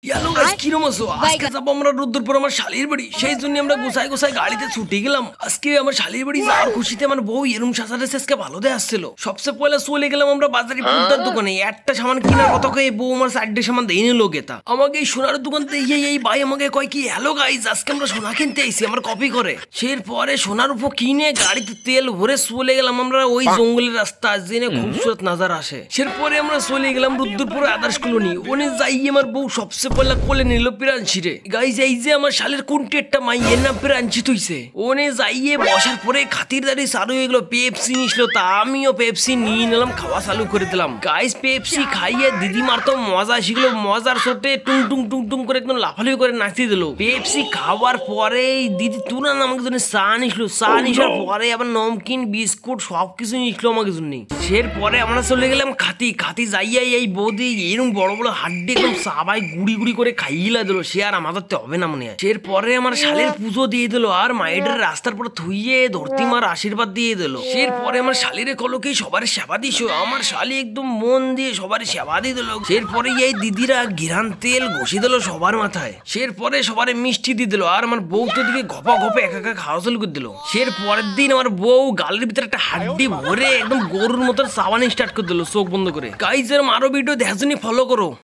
Hello guys, কিরম আছো? আজকে যাবো আমরা রুদ্রপুর আমার শালির বাড়ি। সেই জন্য আমরা গোছাই গোছাই গাড়িতে ছুটে গেলাম। আজকে আমার শালির বাড়ি যাওয়ার খুশিতে আমার বউ এরম সাজারে আজকে ভালো দেয় আসছিল। সবচেয়ে পয়লা চলে গেলাম আমরা বাজারে পুরটার দোকানে। একটা সামান কেনার কথা কয়ে বউ আমার সাইডে সামান দিয়ে নিল গেতা। আমাকে এই সোনার দোকান থেকে এই ভাই আমাকে কয় কি, হ্যালো গাইস, আজকে আমরা সোনা কিনতে আইছি, আমার কপি করে। পরে সোনার উপর কিনে গাড়িতে তেল ভরে চলে গেলাম আমরা ওই জঙ্গলের রাস্তা, জেনে খুবসুরত নাজার আসে। পরে আমরা চলে গেলাম রুদ্রপুর আদার্স কলোনি। ওনে যাই আমার বউ সবচেয়ে পয়লা কোলে নিল প্রাঞ্চি রে। গাইস, এই যে আমার শালের কোনটি একটা মাইয়ের নাম প্রাঞ্চি তুইছে। ওনে যাইয়ে বসার পরে খাতিরদারি চালু হয়ে গেলো। পেপসি নিছিল, তা আমিও পেপসি নিয়ে নিলাম, খাওয়া চালু করে দিলাম। গাইস, পেপসি খাইয়ে দিদি মার তো মজা শিখলো, মজার সাথে টুং টুং টুং টুং করে একদম লাফালাফি করে নাচিয়ে দিল। পেপসি খাওয়ার পরে দিদি তুরান আমাকে জন্য চা নিছিল, চা নিসার পরে আবার নমকিন বিস্কুট সবকিছু নিছিল আমাকে জন্য। পরে আমরা চলে গেলাম খাতি যাইয়া এই বৌদি এরকম বড় বড় হাড্ডি একদম সাবাই গুড়ি গুড়ি করে খাইলা দিল। সে আর আমাদের হবে না মনে হয়। পরে আমার শালের পুজো দিয়ে দিল, আর মায়ের রাস্তার পর থুইয়ে ধরতি মার আশীর্বাদ দিয়ে দিল। পরে আমার শালিরে কলকে সবার সেবা দিস। আমার শালি একদম মন দিয়ে সবার সেবা দিয়ে দিল। পরে এই দিদিরা ঘিরান তেল ঘষে দিল সবার মাথায়। পরে সবার মিষ্টি দিয়ে দিল, আর আমার বউ তো দিকে ঘপা ঘপে একা খাওয়া চালু করে দিল। পরের দিন আমার বউ গালের ভিতরে একটা হাড্ডি ভরে একদম গরুর মতো চাওয়ানি স্টার্ট করে দিল চোখ বন্ধ করে। গাইজ, আরো ভিডিও দেখার জন্য ফলো করো।